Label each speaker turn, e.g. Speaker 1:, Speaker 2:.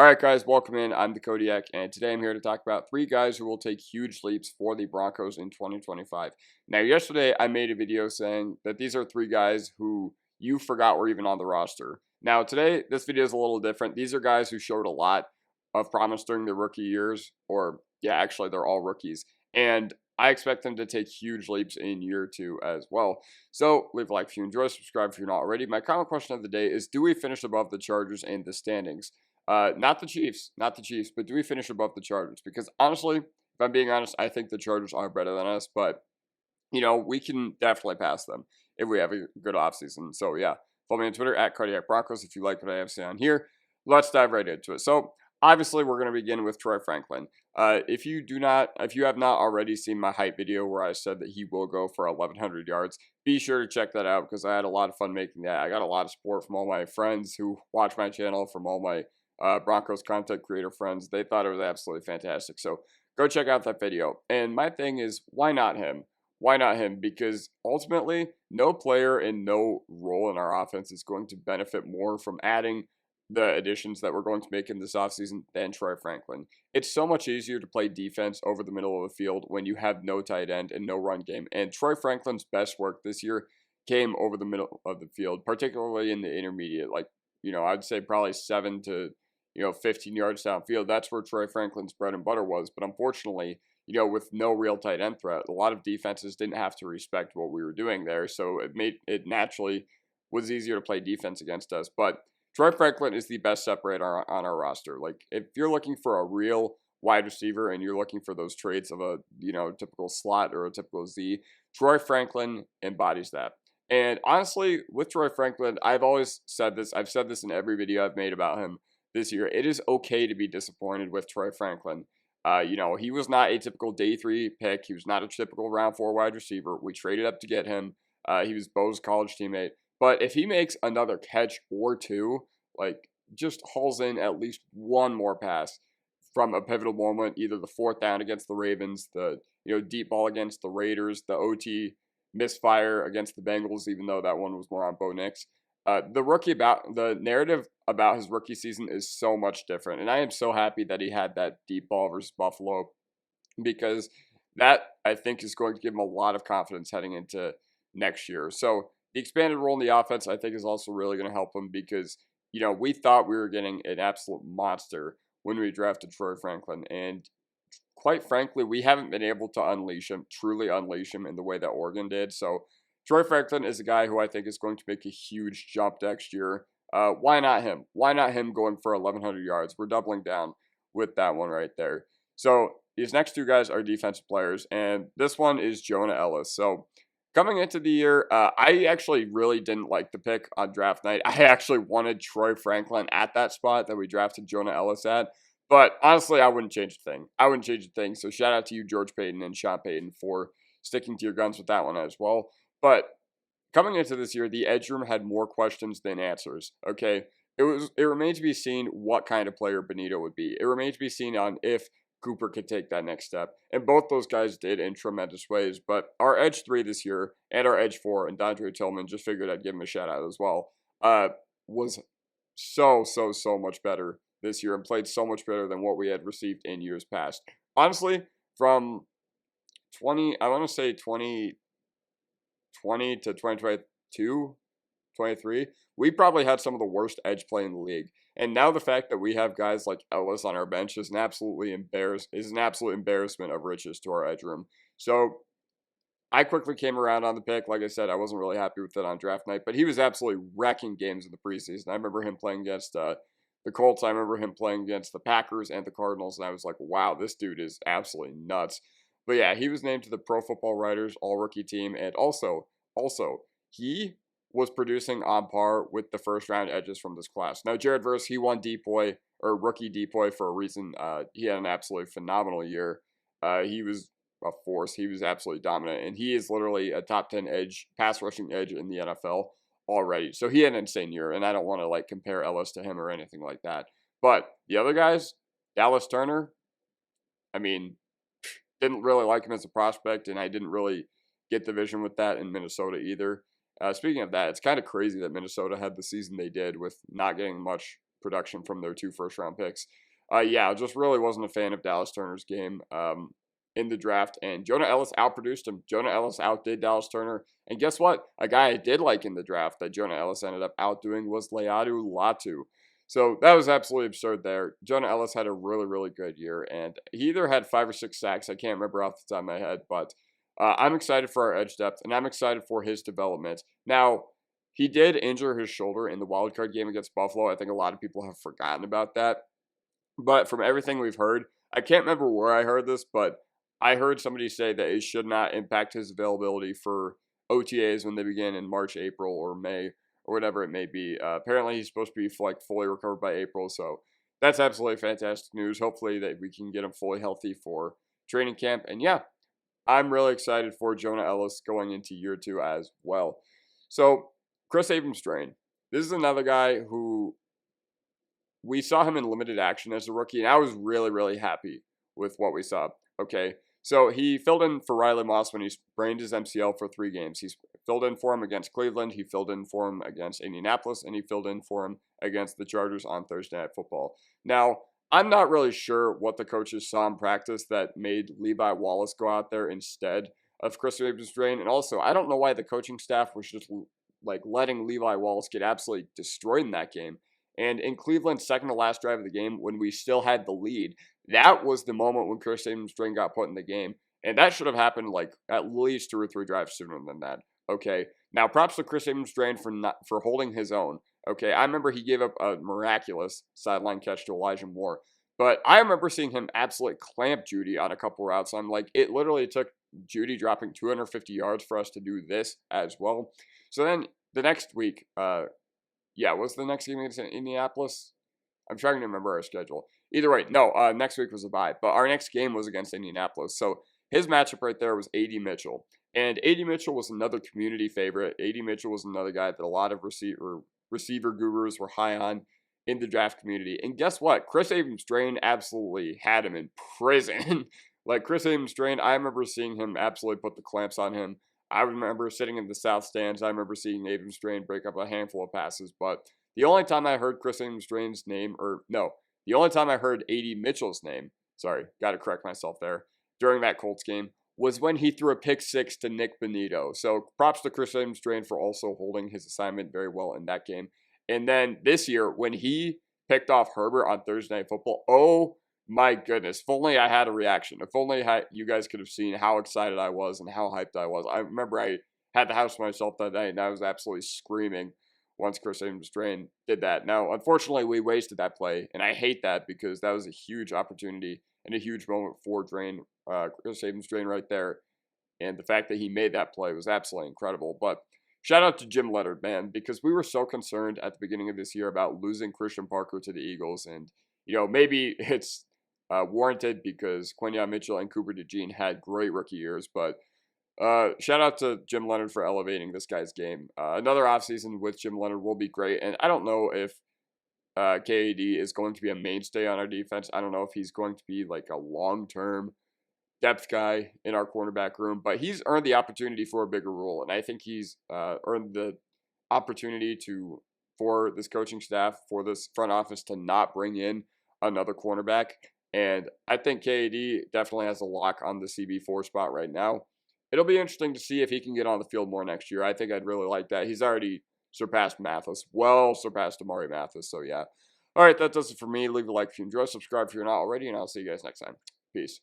Speaker 1: All right, guys, welcome in. I'm the Kodiak, and today I'm here to talk about three guys who will take huge leaps for the Broncos in 2025. Now, yesterday I made a video saying that these are three guys who you forgot were even on the roster. Now, today, this video is a little different. These are guys who showed a lot of promise during their rookie years, or yeah, actually, they're all rookies. And I expect them to take huge leaps in year two as well. So, leave a like if you enjoy, subscribe if you're not already. My comment question of the day is, do we finish above the Chargers in the standings? Not the Chiefs, but do we finish above the Chargers? Because honestly, if I'm being honest, I think the Chargers are better than us, but we can definitely pass them if we have a good offseason. So yeah, follow me on Twitter at Cardiac Broncos if you like what I have to say on here. Let's dive right into it. So obviously, we're going to begin with Troy Franklin. If you have not already seen my hype video where I said that he will go for 1,100 yards, be sure to check that out because I had a lot of fun making that. I got a lot of support from all my friends who watch my channel, from all my Broncos content creator friends. They thought it was absolutely fantastic. So go check out that video. And my thing is, why not him? Why not him? Because ultimately, no player and no role in our offense is going to benefit more from adding the additions that we're going to make in this offseason than Troy Franklin. It's so much easier to play defense over the middle of the field when you have no tight end and no run game. And Troy Franklin's best work this year came over the middle of the field, particularly in the intermediate. I'd say probably 7 to 15 yards downfield. That's where Troy Franklin's bread and butter was. But unfortunately, with no real tight end threat, a lot of defenses didn't have to respect what we were doing there. So it naturally was easier to play defense against us. But Troy Franklin is the best separator on our roster. Like, if you're looking for a real wide receiver and you're looking for those traits of a, typical slot or a typical Z, Troy Franklin embodies that. And honestly, with Troy Franklin, I've always said this. I've said this in every video I've made about him this year. It is okay to be disappointed with Troy Franklin. He was not a typical day 3 pick. He was not a typical round 4 wide receiver. We traded up to get him. He was Bo's college teammate. But if he makes another catch or two, just hauls in at least one more pass from a pivotal moment, either the 4th down against the Ravens, the deep ball against the Raiders, the OT misfire against the Bengals, even though that one was more on Bo Nix. The narrative about his rookie season is so much different. And I am so happy that he had that deep ball versus Buffalo, because that, I think, is going to give him a lot of confidence heading into next year. So the expanded role in the offense, I think, is also really going to help him because, we thought we were getting an absolute monster when we drafted Troy Franklin. And quite frankly, we haven't been able to truly unleash him in the way that Oregon did. So Troy Franklin is a guy who I think is going to make a huge jump next year. Why not him? Why not him going for 1,100 yards? We're doubling down with that one right there. So these next two guys are defensive players, and this one is Jonah Ellis. So coming into the year, I actually really didn't like the pick on draft night. I actually wanted Troy Franklin at that spot that we drafted Jonah Ellis at. But honestly, I wouldn't change a thing. So shout out to you, George Payton and Sean Payton, for sticking to your guns with that one as well. But coming into this year, the edge room had more questions than answers. Okay, it remains to be seen what kind of player Benito would be. It remains to be seen on if Cooper could take that next step, and both those guys did in tremendous ways. But our edge 3 this year and our edge 4, and Dondre Tillman, just figured I'd give him a shout out as well, was so much better this year and played so much better than what we had received in years past. Honestly, from 2020 to 2022, 23, we probably had some of the worst edge play in the league. And now the fact that we have guys like Ellis on our bench is an absolute embarrassment of riches to our edge room. So I quickly came around on the pick. Like I said, I wasn't really happy with it on draft night, but he was absolutely wrecking games in the preseason. I remember him playing against the Colts. I remember him playing against the Packers and the Cardinals, and I was like, wow, this dude is absolutely nuts. But yeah, he was named to the Pro Football Writers All-Rookie team, and also, he was producing on par with the first-round edges from this class. Now, Jared Verse, he won Rookie Depoy for a reason. He had an absolutely phenomenal year. He was a force. He was absolutely dominant, and he is literally a top 10 pass rushing edge in the NFL already. So he had an insane year, and I don't want to compare Ellis to him or anything like that. But the other guys, Dallas Turner, didn't really like him as a prospect, and I didn't really get the vision with that in Minnesota either. Speaking of that, it's kind of crazy that Minnesota had the season they did with not getting much production from their 2 first-round picks. Yeah, just really wasn't a fan of Dallas Turner's game in the draft, and Jonah Ellis outproduced him. Jonah Ellis outdid Dallas Turner, and guess what? A guy I did like in the draft that Jonah Ellis ended up outdoing was Leatu Latu. So that was absolutely absurd there. Jonah Ellis had a really, really good year, and he either had 5 or 6 sacks. I can't remember off the top of my head, but I'm excited for our edge depth, and I'm excited for his development. Now, he did injure his shoulder in the wildcard game against Buffalo. I think a lot of people have forgotten about that. But from everything we've heard, I can't remember where I heard this, but I heard somebody say that it should not impact his availability for OTAs when they begin in March, April, or May, or whatever it may be. Apparently, he's supposed to be fully recovered by April, so that's absolutely fantastic news. Hopefully that we can get him fully healthy for training camp. And yeah, I'm really excited for Jonah Ellis going into year 2 as well. So, Kris Abrams-Draine. This is another guy who we saw him in limited action as a rookie, and I was really, really happy with what we saw. Okay, so he filled in for Riley Moss when he sprained his MCL for 3 games. He filled in for him against Cleveland, he filled in for him against Indianapolis, and he filled in for him against the Chargers on Thursday Night Football. Now, I'm not really sure what the coaches saw in practice that made Levi Wallace go out there instead of Kris Abrams-Draine, and also, I don't know why the coaching staff was just like letting Levi Wallace get absolutely destroyed in that game. And in Cleveland's second to last drive of the game, when we still had the lead, that was the moment when Kris Abrams-Draine got put in the game. And that should have happened like at least 2 or 3 drives sooner than that. Okay. Now, props to Kris Abrams-Draine for holding his own. Okay. I remember he gave up a miraculous sideline catch to Elijah Moore. But I remember seeing him absolutely clamp Judy on a couple routes. I'm like, it literally took Judy dropping 250 yards for us to do this as well. So then the next week, was the next game against Indianapolis? I'm trying to remember our schedule. Either way, no, next week was a bye, but our next game was against Indianapolis. So his matchup right there was A.D. Mitchell. And A.D. Mitchell was another community favorite. A.D. Mitchell was another guy that a lot of receiver gurus were high on in the draft community. And guess what? Kris Abrams-Draine absolutely had him in prison. Like Kris Abrams-Draine, I remember seeing him absolutely put the clamps on him. I remember sitting in the south stands. I remember seeing Abrams-Draine break up a handful of passes. But the only time I heard Kris Abrams-Draine's name, the only time I heard A.D. Mitchell's name, sorry, got to correct myself there, during that Colts game, was when he threw a pick 6 to Nick Bonito. So props to Kris Abrams-Draine for also holding his assignment very well in that game. And then this year, when he picked off Herbert on Thursday Night Football, oh my goodness, if only I had a reaction. If only you guys could have seen how excited I was and how hyped I was. I remember I had the house to myself that night, and I was absolutely screaming once Kris Abrams-Draine did that. Now, unfortunately, we wasted that play, and I hate that because that was a huge opportunity and a huge moment for Kris Abrams-Draine right there. And the fact that he made that play was absolutely incredible. But shout out to Jim Leonard, man, because we were so concerned at the beginning of this year about losing Christian Parker to the Eagles. And, maybe it's warranted because Quinyon Mitchell and Cooper DeJean had great rookie years. But shout out to Jim Leonard for elevating this guy's game. Another offseason with Jim Leonard will be great. And I don't know if KAD is going to be a mainstay on our defense. I don't know if he's going to be like a long-term depth guy in our cornerback room, but he's earned the opportunity for a bigger role. And I think he's earned the opportunity for this coaching staff, for this front office to not bring in another cornerback. And I think KAD definitely has a lock on the CB4 spot right now. It'll be interesting to see if he can get on the field more next year. I think I'd really like that. He's already surpassed Mathis, surpassed Amari Mathis. So yeah. All right, that does it for me. Leave a like if you enjoy, subscribe if you're not already, and I'll see you guys next time. Peace.